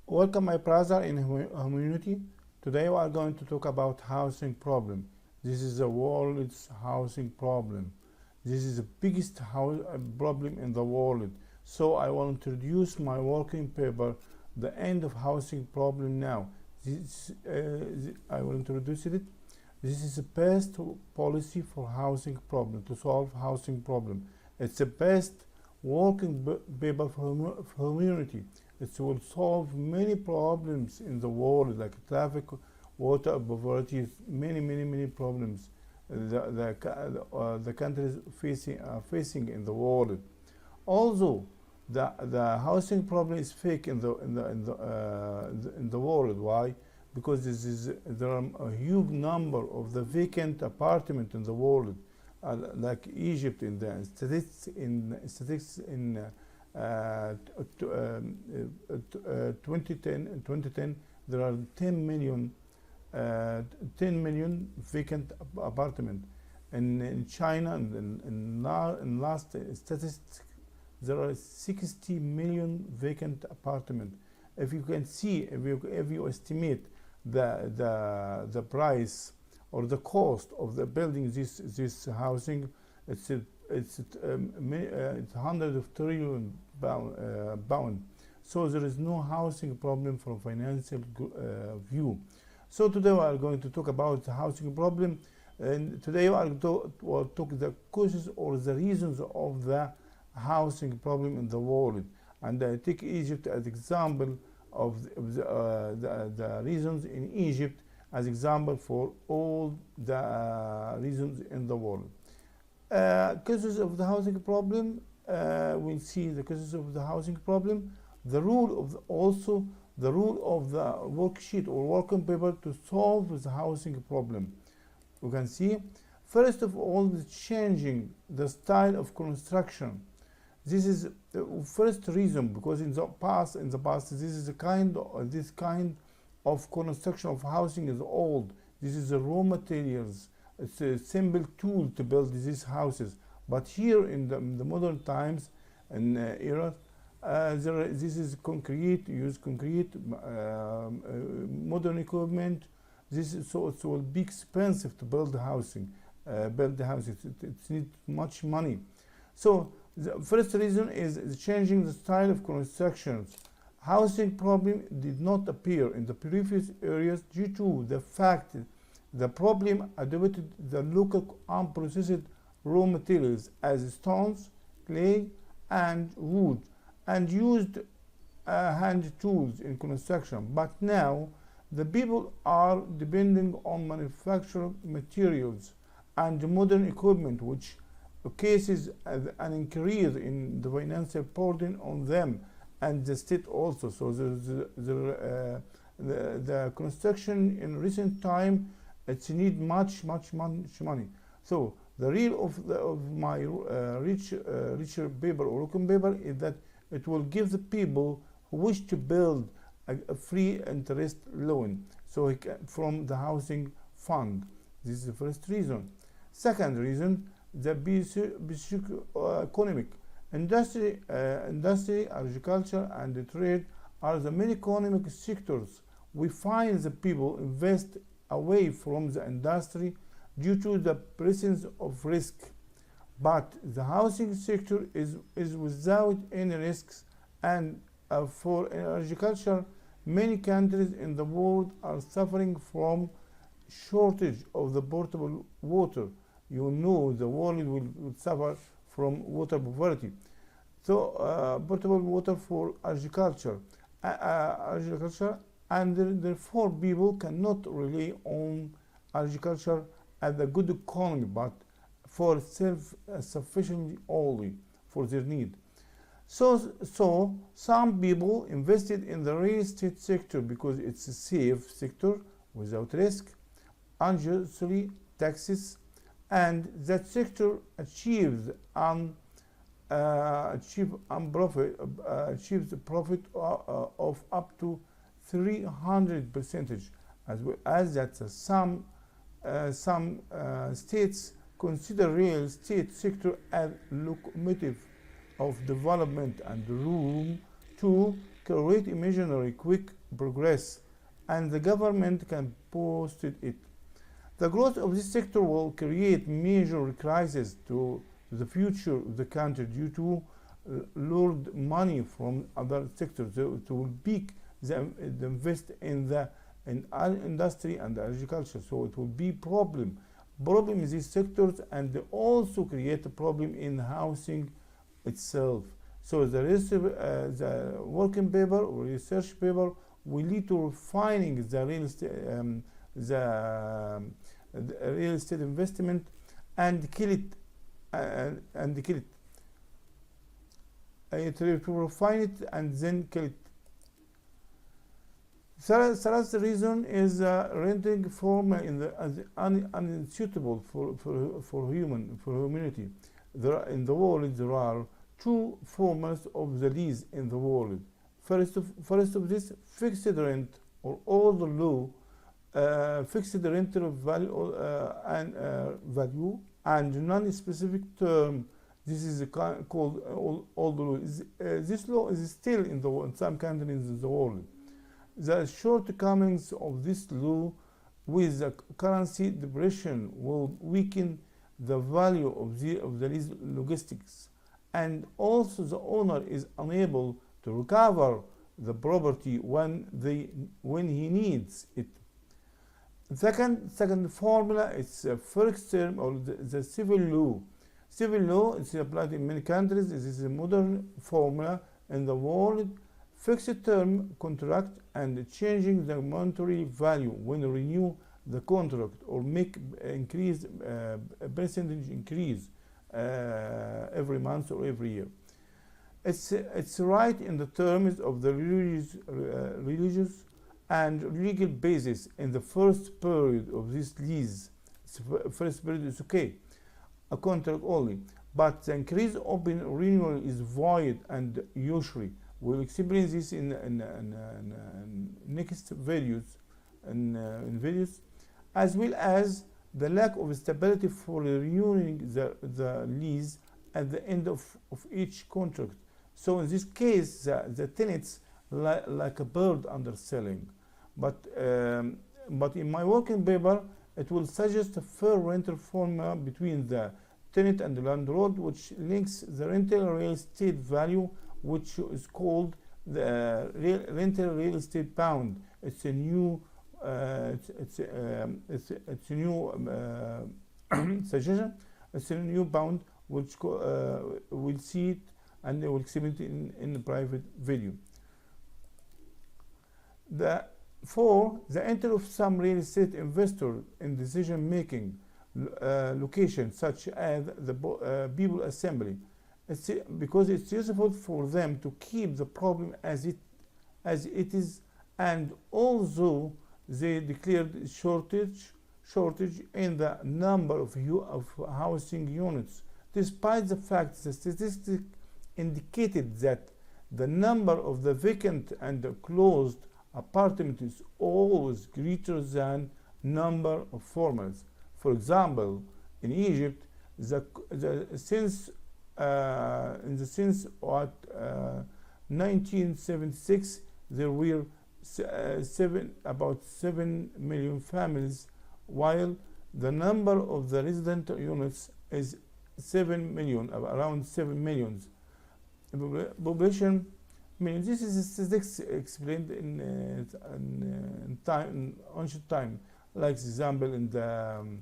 Welcome my brother in community. Today we are going to talk about housing problem. This is the world's housing problem. This is the biggest problem in the world. So I will introduce my working paper, The End of Housing Problem Now. I will introduce it. This is the best policy for housing problem, to solve housing problem. It's the best working paper for community. It will solve many problems in the world, like traffic, water, poverty, many problems the countries facing in the world. Also, the housing problem is fake in the world. Why? Because there are a huge number of the vacant apartment in the world, like Egypt in the statistics in 2010 there are 10 million vacant apartment, and in China in last statistics there are 60 million vacant apartment. If you can see, if you estimate the price or the cost of the building this housing, it's hundreds of trillion pound. So there is no housing problem from financial view. So today we are going to talk about the housing problem, and today we are going to talk the causes or the reasons of the housing problem in the world. And I take Egypt as example of the reasons in Egypt as example for all the reasons in the world. Causes of the housing problem, we'll see the causes of the housing problem, the rule of the worksheet or working paper to solve the housing problem. We can see, first of all, the changing the style of construction. This is the first reason, because in the past this is this kind of construction of housing is old. This is the raw materials. It's a simple tool to build these houses. But here in the modern times and era, this is concrete, use concrete, modern equipment. So it will be expensive to build the housing. It needs much money. So the first reason is changing the style of constructions. Housing problem did not appear in the previous areas due to the fact the problem adopted the local unprocessed raw materials as stones, clay, and wood, and used hand tools in construction. But now the people are depending on manufactured materials and modern equipment, which cases an increase in the financial burden on them and the state also. So the construction in recent time, it's need much money. So the real of my richer paper or working paper is that it will give the people who wish to build a free interest loan, so from the housing fund. This is the first reason. Second reason, the economic industry, agriculture, and the trade are the main economic sectors. We find the people invest away from the industry due to the presence of risk. But the housing sector is without any risks, and for agriculture, many countries in the world are suffering from shortage of the potable water. You know the world will suffer from water poverty. So potable water for agriculture, and therefore people cannot rely on agriculture as a good economy, but for self-sufficiency only for their need. So some people invested in the real estate sector because it's a safe sector without risk, unjustly taxes, and that sector achieves the profit of up to 300%, as well as that some states consider real estate sector as locomotive of development and room to create imaginary quick progress, and the government can post it. The growth of this sector will create major crises to the future of the country due to lured money from other sectors to peak the invest in the industry and agriculture. So it will be problem in these sectors, and also create a problem in housing itself. So the working paper or research paper will lead to refining the real estate investment and kill it to refine it and then kill it. Third reason is renting form unsuitable for humanity. In the world there are two forms of the lease in the world. First of this, fixed rent or old law, fixed rental value and non-specific term. This is called old law. This law is still in some countries in the world. The shortcomings of this law with the currency depression will weaken the value of the lease logistics, and also the owner is unable to recover the property when he needs it. Second formula is first term or the civil law. Civil law is applied in many countries. This is a modern formula in the world. Fixed term contract and changing the monetary value when renew the contract or make increase percentage increase every month or every year. It's right in the terms of the religious and legal basis in the first period of this lease. First period is okay, a contract only, but the increase open renewal is void and usury. We'll explain this in next videos, as well as the lack of stability for renewing the lease at the end of each contract. So in this case, the tenants like a bird underselling. But in my working paper, it will suggest a fair rental formula between the tenant and the landlord, which links the rental real estate value, which is called the rental real estate pound. It's a new suggestion. It's a new pound, which we'll see it and we'll explain it in the private video. The entry of some real estate investor in decision making locations such as the people assembly. It's because it's useful for them to keep the problem as it is, and although they declared shortage in the number of housing units, despite the fact the statistics indicated that the number of the vacant and closed apartments is always greater than number of formers. For example, in Egypt, since of 1976, there were about 7 million families, while the number of the resident units is 7 million, around 7 millions. Population. I mean, this is statistics explained in ancient time, like example in the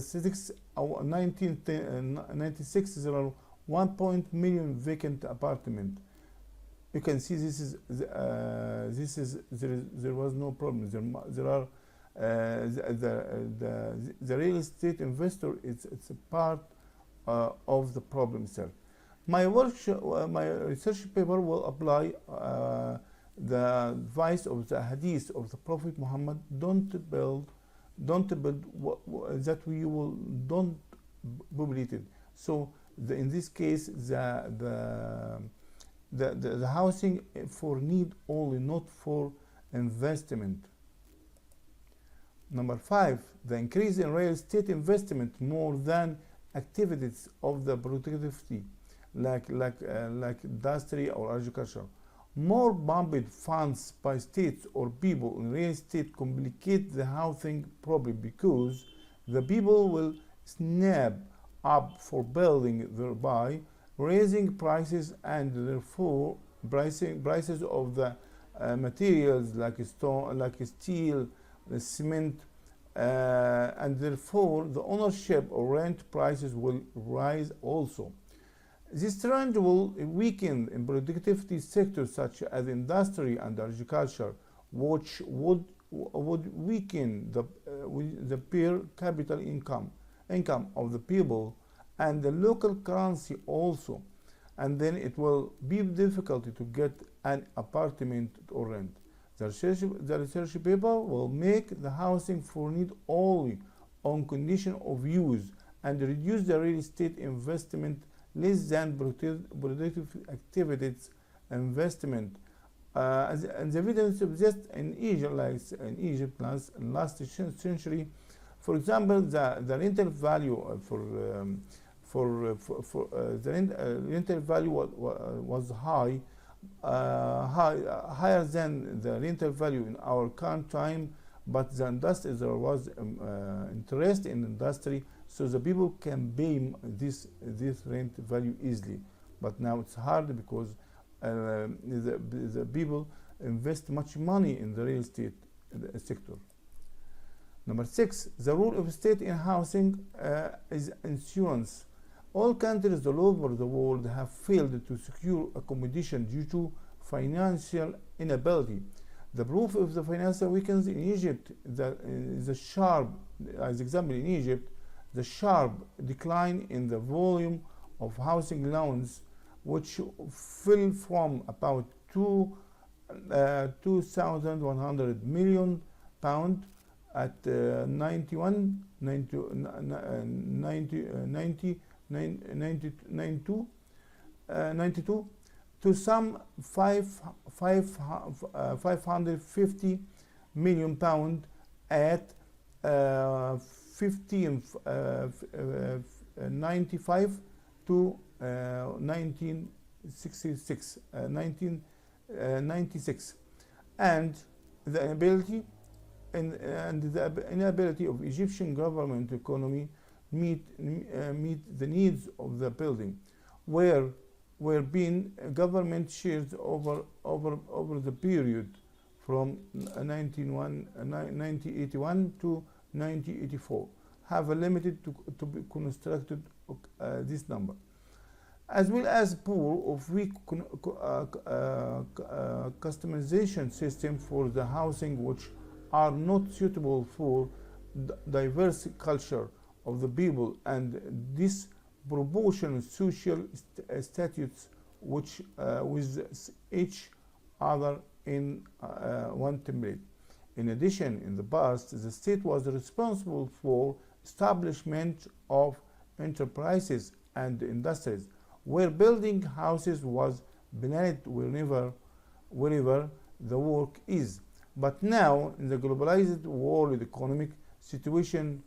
statistics of 1996, there are 1 million vacant apartments. You can see there was no problem. There are the real estate investor. It's a part of the problem itself. My research paper will apply the advice of the hadith of the Prophet Muhammad: don't build that we will don't populate it. So in this case, the housing for need only, not for investment. Number 5, the increase in real estate investment more than activities of the productivity. like industry or agriculture. More pumped funds by states or people in real estate complicate the housing problem because the people will snap up for building, thereby raising prices and therefore prices of the materials like stone, like steel, cement, and therefore the ownership or rent prices will rise also. This trend will weaken in productivity sectors such as industry and agriculture, which would weaken the per capita income of the people and the local currency also, and then it will be difficult to get an apartment or rent. The research paper will make the housing for need only on condition of use and reduce the real estate investment less than productive activities investment. And the evidence exists in Egypt, like in Egypt last century. For example, the rental value the rental value was higher than the rental value in our current time, but there was interest in industry, so the people can pay this rent value easily. But now it's hard because the people invest much money in the real estate sector. Number 6, the role of state in housing is insurance. All countries all over the world have failed to secure accommodation due to financial inability. The proof of the financial weakness in Egypt, the sharp, as example in Egypt, the sharp decline in the volume of housing loans, which fell from about 2,100 million pound at 92 to some 550 million pound at 1595 to 1996, and the inability of Egyptian government economy meet the needs of the building, where being government shares over the period from 1981 to 1984 have a limited to be constructed this number, as well as poor of weak customization system for the housing, which are not suitable for diverse culture of the people and disproportionate social statutes which with each other in one template. In addition, in the past, the state was responsible for establishment of enterprises and industries, where building houses was planned wherever the work is. But now, in the globalized world economic situation,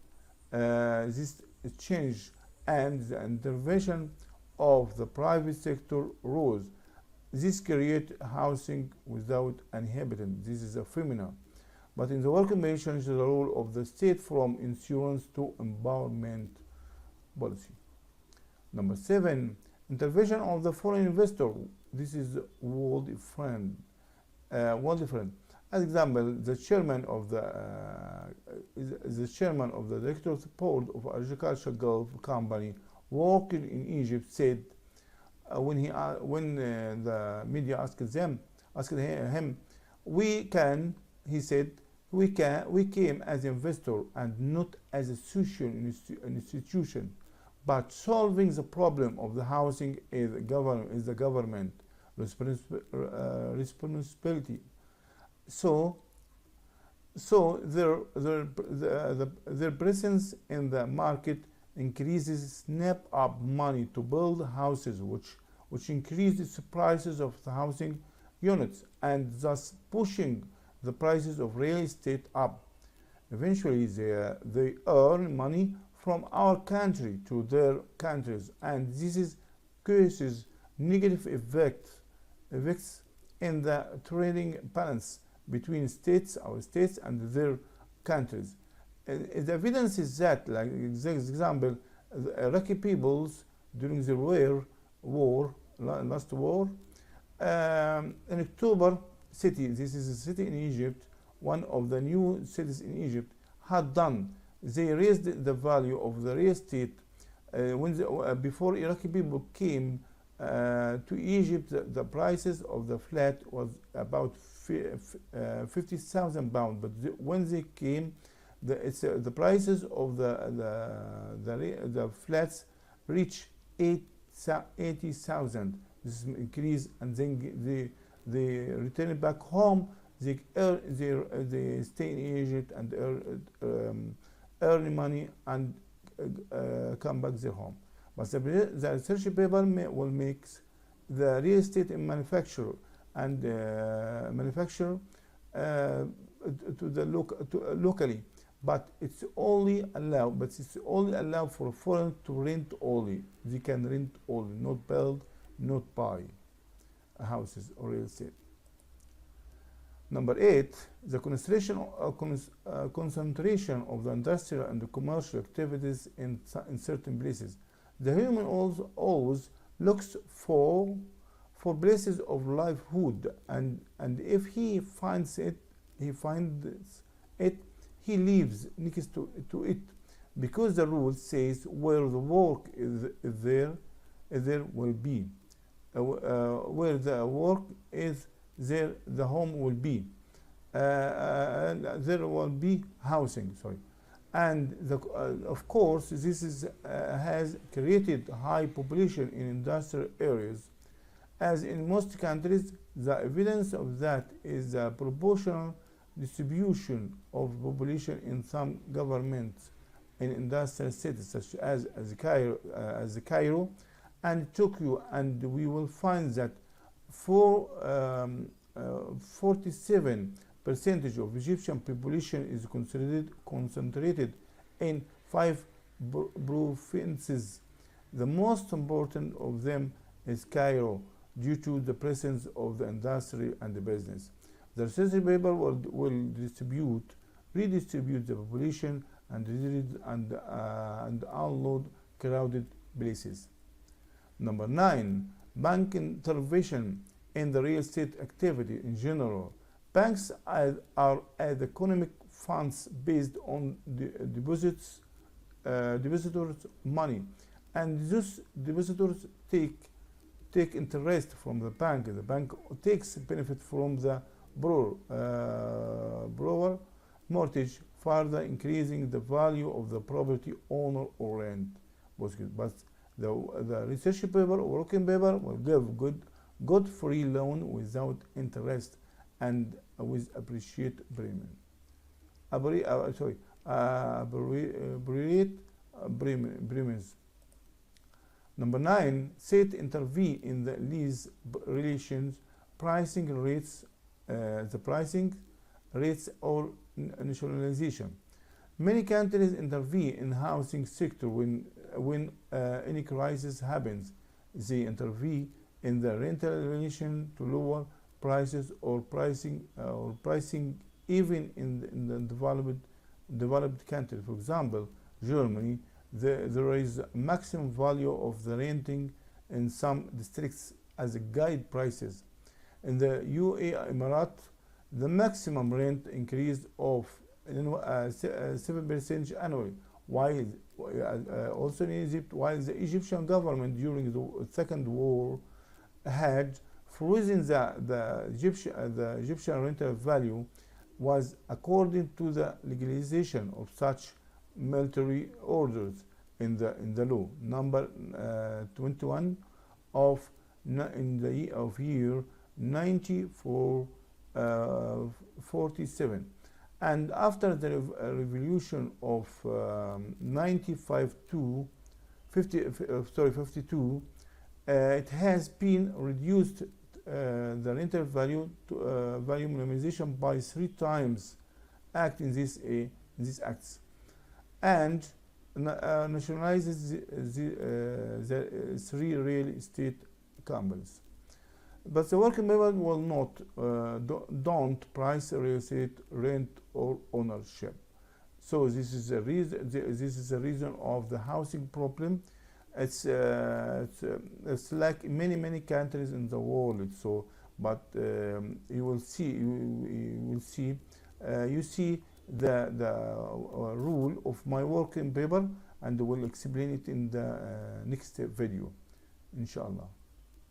this change and the intervention of the private sector rose. This creates housing without inhabitant. This is a phenomenon. But in the working change the role of the state from insurance to empowerment policy. Number 7, intervention of the foreign investor. This is world different. As example, the chairman of the director's board of agricultural Gulf company working in Egypt said when the media asked him, he said, we came as investor and not as a social institution, but solving the problem of the housing is the government responsibility. So their presence in the market increases snap up money to build houses, which increases the prices of the housing units and thus pushing the prices of real estate up. Eventually, they earn money from our country to their countries, and this is causes negative effects in the trading balance between our states and their countries. The evidence is that, like example, the Iraqi peoples during the last war, in October city, this is a city in Egypt, one of the new cities in Egypt, had done. They raised the value of the real estate before Iraqi people came to Egypt. The prices of the flat was about 50,000 pounds, but when they came, the prices of the flats reached 80,000. This is increase, and then they return back home. They stay in Egypt and earn money and come back their home. But the research paper will make the real estate in manufacture and manufacture locally, but it's only allowed for foreign to rent only. They can rent only, not build, not buy houses or real estate. Number 8, the concentration of the industrial and the commercial activities in certain places. The human always looks for places of livelihood, and if he finds it, he lives next to it, because the rule says where the work is there will be. Where the work is, there the home will be. And there will be housing. And of course, this has created high population in industrial areas. As in most countries, the evidence of that is the proportional distribution of population in some governments in industrial cities such as Cairo and Tokyo, and we will find that 47% of Egyptian population is concentrated in 5 provinces. The most important of them is Cairo, due to the presence of the industry and the business. The research paper will redistribute the population and unload crowded places. Number 9, bank intervention in the real estate activity in general. Banks are as economic funds based on depositors' money, and those depositors take interest from the bank. The bank takes benefit from the borrower mortgage, further increasing the value of the property owner or rent. But the research paper or working paper will give good free loan without interest and with appreciate premium. Premiums. Number 9, state intervene in the lease relations, pricing rates, or nationalization. Many countries intervene in housing sector when any crisis happens. They intervene in the rental relation to lower prices or pricing even in the developed countries. For example, Germany, there is maximum value of the renting in some districts as a guide prices. In the UAE Emirates, the maximum rent increase of 7% annually. While also in Egypt, while the Egyptian government during the Second War had frozen the Egyptian rental value, was according to the legalization of such military orders in the law number 21 of year 1947, and after the revolution of 52, it has been reduced the rental value to value minimization by 3 times act in these acts, and nationalizes the three real estate companies. But the working people will not don't price real estate rent or ownership. So this is the reason. This is the reason of the housing problem. It's like many countries in the world. So, but you will see you see the rule of my working paper, and will explain it in the next video, inshallah.